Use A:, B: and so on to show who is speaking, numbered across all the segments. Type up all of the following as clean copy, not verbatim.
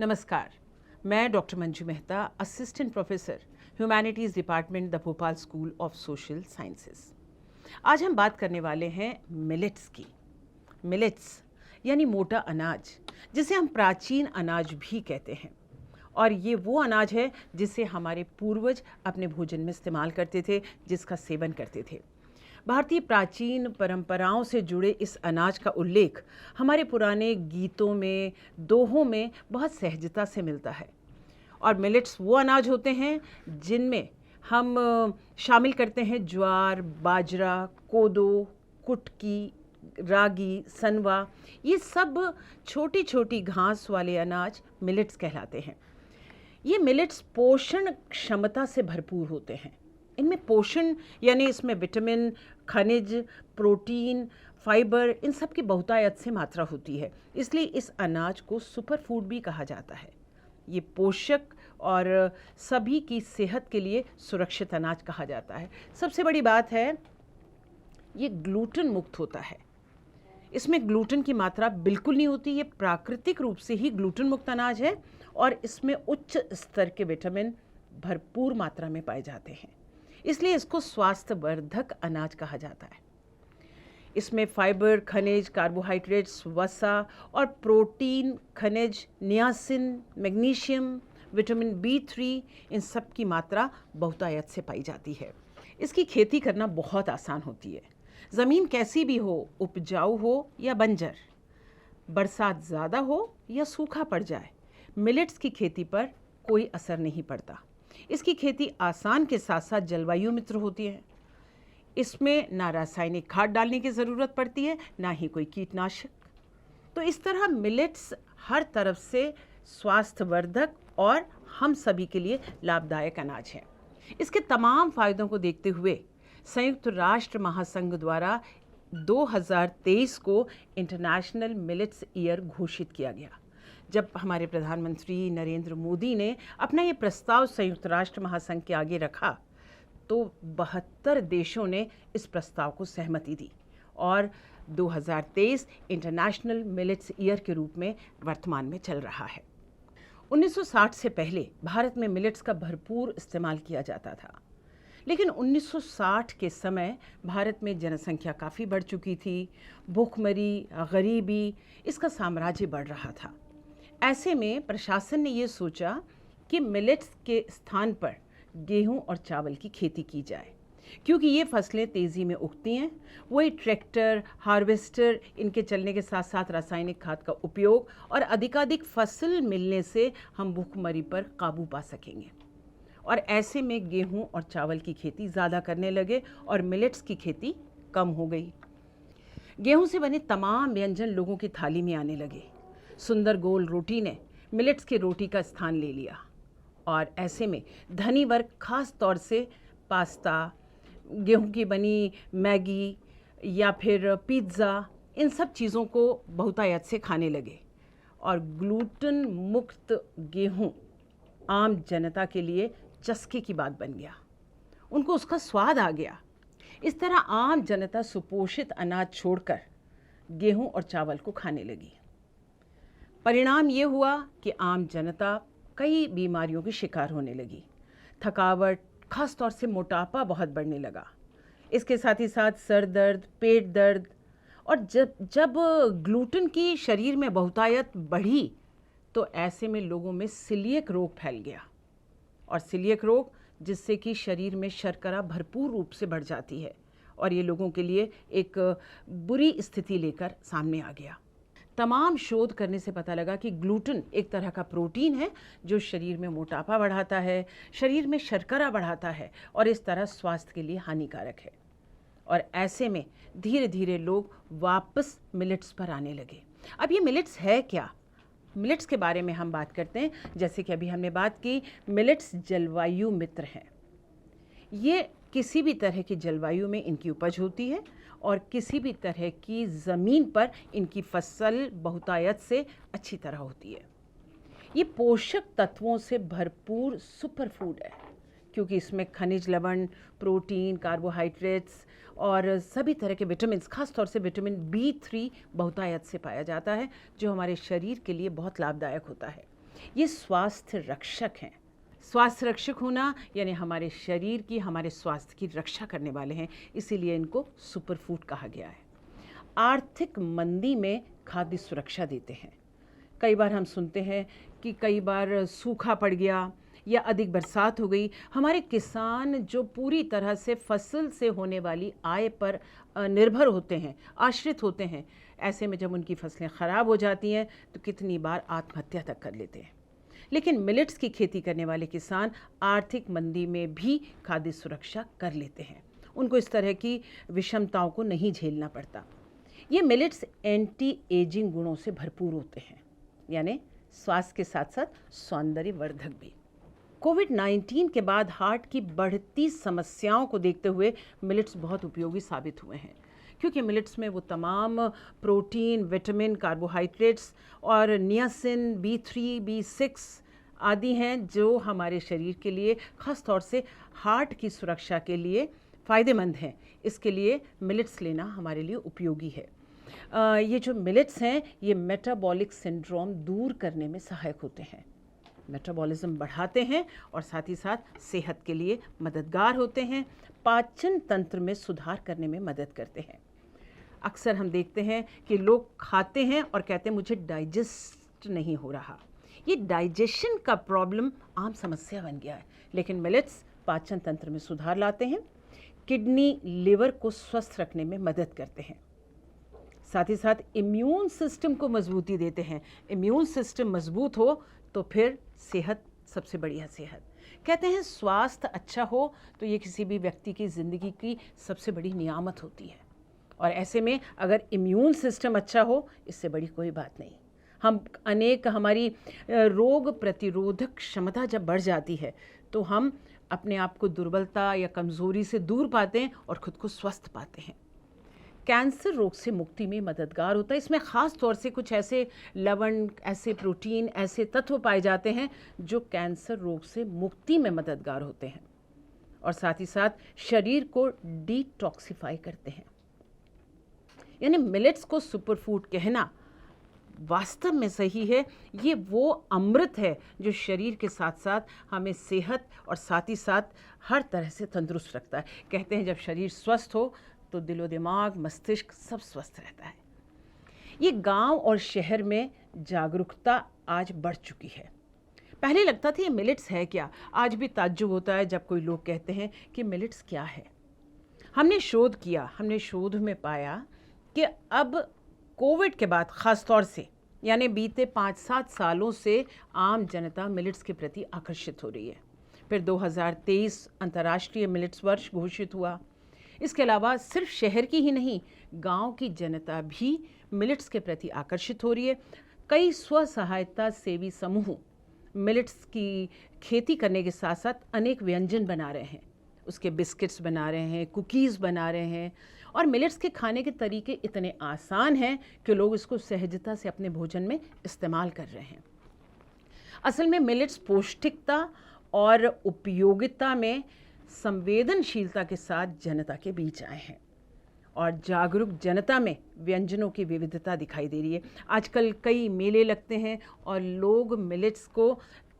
A: नमस्कार, मैं doctor Manju Mehta, assistant professor humanities department the Bhopal school of social sciences. आज हम बात करने वाले हैं मिलेट्स की। मिलेट्स यानी मोटा अनाज, जिसे हम प्राचीन अनाज भी कहते हैं। और ये वो अनाज है जिसे हमारे पूर्वज अपने भोजन में इस्तेमाल करते थे, जिसका सेवन करते थे। भारतीय प्राचीन परंपराओं से जुड़े इस अनाज का उल्लेख हमारे पुराने गीतों में, दोहों में बहुत सहजता से मिलता है। और मिलेट्स वो अनाज होते हैं जिनमें हम शामिल करते हैं ज्वार, बाजरा, कोदो, कुटकी, रागी, सनवा। ये सब छोटी छोटी घास वाले अनाज मिलेट्स कहलाते हैं। ये मिलेट्स पोषण क्षमता से भरपूर होते हैं। इनमें पोषण यानी इसमें विटामिन, खनिज, प्रोटीन, फाइबर, इन सब की बहुतायत से मात्रा होती है। इसलिए इस अनाज को सुपर फूड भी कहा जाता है। ये पोषक और सभी की सेहत के लिए सुरक्षित अनाज कहा जाता है। सबसे बड़ी बात है, ये ग्लूटेन मुक्त होता है। इसमें ग्लूटेन की मात्रा बिल्कुल नहीं होती। ये प्राकृतिक रूप से ही ग्लूटेन मुक्त अनाज है और इसमें उच्च स्तर के विटामिन भरपूर मात्रा में पाए जाते हैं। इसलिए इसको स्वास्थ्यवर्धक अनाज कहा जाता है। इसमें फाइबर, खनिज, कार्बोहाइड्रेट्स, वसा और प्रोटीन, खनिज, नियासिन, मैग्नीशियम, विटामिन B3, इन सब की मात्रा बहुतायत से पाई जाती है। इसकी खेती करना बहुत आसान होती है। ज़मीन कैसी भी हो, उपजाऊ हो या बंजर, बरसात ज़्यादा हो या सूखा पड़ जाए, मिलेट्स की खेती पर कोई असर नहीं पड़ता। इसकी खेती आसान के साथ साथ जलवायु मित्र होती है। इसमें ना रासायनिक खाद डालने की ज़रूरत पड़ती है, ना ही कोई कीटनाशक। तो इस तरह मिलेट्स हर तरफ से स्वास्थ्यवर्धक और हम सभी के लिए लाभदायक अनाज है। इसके तमाम फ़ायदों को देखते हुए संयुक्त राष्ट्र महासंघ द्वारा 2023 को इंटरनेशनल मिलेट्स ईयर घोषित किया गया। जब हमारे प्रधानमंत्री नरेंद्र मोदी ने अपना ये प्रस्ताव संयुक्त राष्ट्र महासंघ के आगे रखा, तो 72 देशों ने इस प्रस्ताव को सहमति दी और 2023 इंटरनेशनल मिलेट्स ईयर के रूप में वर्तमान में चल रहा है। 1960 से पहले भारत में मिलेट्स का भरपूर इस्तेमाल किया जाता था, लेकिन 1960 के समय भारत में जनसंख्या काफ़ी बढ़ चुकी थी। भूखमरी, गरीबी, इसका साम्राज्य बढ़ रहा था। ऐसे में प्रशासन ने ये सोचा कि मिलेट्स के स्थान पर गेहूं और चावल की खेती की जाए, क्योंकि ये फसलें तेज़ी में उगती हैं। वही ट्रैक्टर, हार्वेस्टर, इनके चलने के साथ साथ रासायनिक खाद का उपयोग और अधिकाधिक फसल मिलने से हम भूखमरी पर काबू पा सकेंगे। और ऐसे में गेहूं और चावल की खेती ज़्यादा करने लगे और मिलेट्स की खेती कम हो गई। गेहूं से बने तमाम व्यंजन लोगों की थाली में आने लगे। सुंदर गोल रोटी ने मिलेट्स की रोटी का स्थान ले लिया और ऐसे में धनी वर्ग खास तौर से पास्ता, गेहूं की बनी मैगी या फिर पिज़्ज़ा, इन सब चीज़ों को बहुतायत से खाने लगे। और ग्लूटेन मुक्त गेहूं आम जनता के लिए चस्के की बात बन गया। उनको उसका स्वाद आ गया। इस तरह आम जनता सुपोषित अनाज छोड़कर गेहूं और चावल को खाने लगी। परिणाम ये हुआ कि आम जनता कई बीमारियों की शिकार होने लगी। थकावट, खास तौर से मोटापा बहुत बढ़ने लगा। इसके साथ ही साथ सर दर्द, पेट दर्द। और जब ग्लूटेन की शरीर में बहुतायत बढ़ी, तो ऐसे में लोगों में सीलिएक रोग फैल गया। और सीलिएक रोग, जिससे कि शरीर में शर्करा भरपूर रूप से बढ़ जाती है, और ये लोगों के लिए एक बुरी स्थिति लेकर सामने आ गया। तमाम शोध करने से पता लगा कि ग्लूटेन एक तरह का प्रोटीन है जो शरीर में मोटापा बढ़ाता है, शरीर में शर्करा बढ़ाता है और इस तरह स्वास्थ्य के लिए हानिकारक है। और ऐसे में धीरे धीरे लोग वापस मिलेट्स पर आने लगे। अब ये मिलेट्स है क्या? मिलेट्स के बारे में हम बात करते हैं। जैसे कि अभी हमने बात की, मिलेट्स जलवायु मित्र हैं। ये किसी भी तरह की जलवायु में इनकी उपज होती है और किसी भी तरह की ज़मीन पर इनकी फसल बहुतायत से अच्छी तरह होती है। ये पोषक तत्वों से भरपूर सुपर फूड है, क्योंकि इसमें खनिज लवण, प्रोटीन, कार्बोहाइड्रेट्स और सभी तरह के विटामिन्स, खास तौर से विटामिन B3 बहुतायत से पाया जाता है, जो हमारे शरीर के लिए बहुत लाभदायक होता है। ये स्वास्थ्य रक्षक हैं। स्वास्थ्य रक्षक होना यानी हमारे शरीर की, हमारे स्वास्थ्य की रक्षा करने वाले हैं, इसीलिए इनको सुपर फूड कहा गया है। आर्थिक मंदी में खाद्य सुरक्षा देते हैं। कई बार हम सुनते हैं कि कई बार सूखा पड़ गया या अधिक बरसात हो गई। हमारे किसान जो पूरी तरह से फसल से होने वाली आय पर निर्भर होते हैं, आश्रित होते हैं, ऐसे में जब उनकी फसलें ख़राब हो जाती हैं तो कितनी बार आत्महत्या तक कर लेते हैं। लेकिन मिलेट्स की खेती करने वाले किसान आर्थिक मंदी में भी खाद्य सुरक्षा कर लेते हैं। उनको इस तरह की विषमताओं को नहीं झेलना पड़ता। ये मिलेट्स एंटी एजिंग गुणों से भरपूर होते हैं, यानी स्वास्थ्य के साथ साथ सौंदर्यवर्धक भी। कोविड-19 के बाद हार्ट की बढ़ती समस्याओं को देखते हुए मिलेट्स बहुत उपयोगी साबित हुए हैं, क्योंकि मिलेट्स में वो तमाम प्रोटीन, विटामिन, कार्बोहाइड्रेट्स और नियासिन, B3, B6 आदि हैं जो हमारे शरीर के लिए, ख़ास तौर से हार्ट की सुरक्षा के लिए फ़ायदेमंद हैं। इसके लिए मिलेट्स लेना हमारे लिए उपयोगी है। ये जो मिलेट्स हैं ये मेटाबॉलिक सिंड्रोम दूर करने में सहायक होते हैं, मेटाबॉलिज्म बढ़ाते हैं और साथ ही साथ सेहत के लिए मददगार होते हैं, पाचन तंत्र में सुधार करने में मदद करते हैं। अक्सर हम देखते हैं कि लोग खाते हैं और कहते हैं मुझे डाइजेस्ट नहीं हो रहा। ये डाइजेशन का प्रॉब्लम आम समस्या बन गया है, लेकिन मिलेट्स पाचन तंत्र में सुधार लाते हैं, किडनी, लिवर को स्वस्थ रखने में मदद करते हैं, साथ ही साथ इम्यून सिस्टम को मजबूती देते हैं। इम्यून सिस्टम मजबूत हो तो फिर सेहत सबसे बढ़िया सेहत। कहते हैं स्वास्थ्य अच्छा हो तो ये किसी भी व्यक्ति की ज़िंदगी की सबसे बड़ी नियामत होती है, और ऐसे में अगर इम्यून सिस्टम अच्छा हो इससे बड़ी कोई बात नहीं। हमारी रोग प्रतिरोधक क्षमता जब बढ़ जाती है तो हम अपने आप को दुर्बलता या कमज़ोरी से दूर पाते हैं और खुद को स्वस्थ पाते हैं। कैंसर रोग से मुक्ति में मददगार होता है। इसमें ख़ास तौर से कुछ ऐसे लवण, ऐसे प्रोटीन, ऐसे तत्व पाए जाते हैं जो कैंसर रोग से मुक्ति में मददगार होते हैं और साथ ही साथ शरीर को डिटॉक्सिफाई करते हैं। यानी मिलेट्स को सुपर फूड कहना वास्तव में सही है। ये वो अमृत है जो शरीर के साथ साथ हमें सेहत और साथ ही साथ हर तरह से तंदुरुस्त रखता है। कहते हैं जब शरीर स्वस्थ हो तो दिलो दिमाग, मस्तिष्क सब स्वस्थ रहता है। ये गांव और शहर में जागरूकता आज बढ़ चुकी है। पहले लगता था ये मिलेट्स है क्या, आज भी ताज्जुब होता है जब कोई लोग कहते हैं कि मिलेट्स क्या है। हमने शोध किया, हमने शोध में पाया कि अब कोविड के बाद ख़ास तौर से यानी बीते 5-7 सालों से आम जनता मिलेट्स के प्रति आकर्षित हो रही है। फिर 2023 अंतर्राष्ट्रीय मिलेट्स वर्ष घोषित हुआ। इसके अलावा सिर्फ शहर की ही नहीं, गांव की जनता भी मिलेट्स के प्रति आकर्षित हो रही है। कई स्व सहायता सेवी समूह मिलेट्स की खेती करने के साथ साथ अनेक व्यंजन बना रहे हैं, उसके बिस्किट्स बना रहे हैं, कुकीज़ बना रहे हैं, और मिलेट्स के खाने के तरीके इतने आसान हैं कि लोग इसको सहजता से अपने भोजन में इस्तेमाल कर रहे हैं। असल में मिलेट्स पौष्टिकता और उपयोगिता में संवेदनशीलता के साथ जनता के बीच आए हैं और जागरूक जनता में व्यंजनों की विविधता दिखाई दे रही है। आजकल कई मेले लगते हैं और लोग मिलेट्स को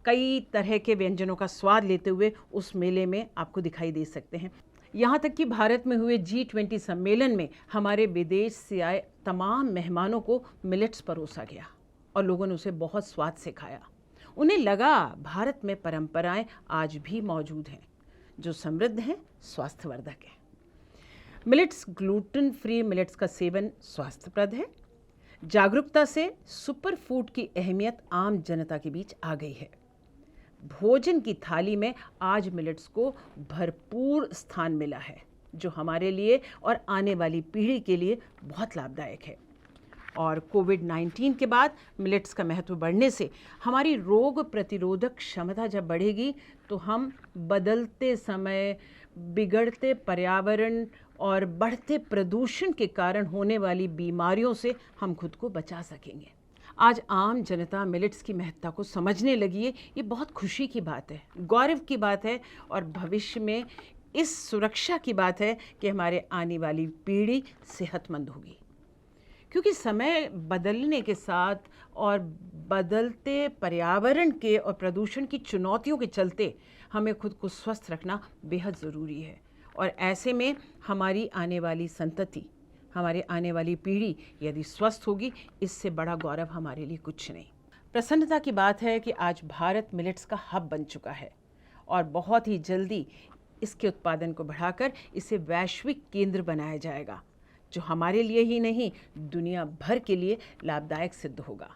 A: कई तरह के व्यंजनों का स्वाद लेते हुए उस मेले में आपको दिखाई दे सकते हैं। यहाँ तक कि भारत में हुए G20 सम्मेलन में हमारे विदेश से आए तमाम मेहमानों को मिलेट्स परोसा गया और लोगों ने उसे बहुत स्वाद से खाया। उन्हें लगा भारत में परंपराएं आज भी मौजूद हैं जो समृद्ध हैं, स्वास्थ्यवर्धक हैं। मिलेट्स, ग्लूटेन फ्री मिलेट्स का सेवन स्वास्थ्यप्रद है। जागरूकता से सुपर फूड की अहमियत आम जनता के बीच आ गई है। भोजन की थाली में आज मिलेट्स को भरपूर स्थान मिला है जो हमारे लिए और आने वाली पीढ़ी के लिए बहुत लाभदायक है। और कोविड-19 के बाद मिलेट्स का महत्व बढ़ने से हमारी रोग प्रतिरोधक क्षमता जब बढ़ेगी तो हम बदलते समय, बिगड़ते पर्यावरण और बढ़ते प्रदूषण के कारण होने वाली बीमारियों से हम खुद को बचा सकेंगे। आज आम जनता मिलेट्स की महत्ता को समझने लगी है। ये बहुत खुशी की बात है, गौरव की बात है और भविष्य में इस सुरक्षा की बात है कि हमारे आने वाली पीढ़ी सेहतमंद होगी, क्योंकि समय बदलने के साथ और बदलते पर्यावरण के और प्रदूषण की चुनौतियों के चलते हमें खुद को स्वस्थ रखना बेहद ज़रूरी है। और ऐसे में हमारी आने वाली संतति, हमारी आने वाली पीढ़ी यदि स्वस्थ होगी, इससे बड़ा गौरव हमारे लिए कुछ नहीं। प्रसन्नता की बात है कि आज भारत मिलेट्स का हब बन चुका है और बहुत ही जल्दी इसके उत्पादन को बढ़ाकर इसे वैश्विक केंद्र बनाया जाएगा, जो हमारे लिए ही नहीं दुनिया भर के लिए लाभदायक सिद्ध होगा।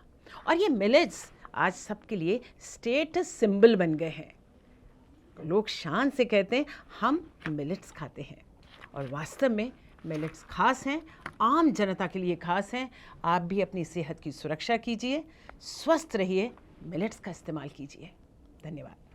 A: और ये मिलेट्स आज सबके लिए स्टेटस सिंबल बन गए हैं। लोग शान से कहते हैं हम मिलेट्स खाते हैं, और वास्तव में मिलेट्स खास हैं, आम जनता के लिए खास हैं। आप भी अपनी सेहत की सुरक्षा कीजिए, स्वस्थ रहिए, मिलेट्स का इस्तेमाल कीजिए। धन्यवाद।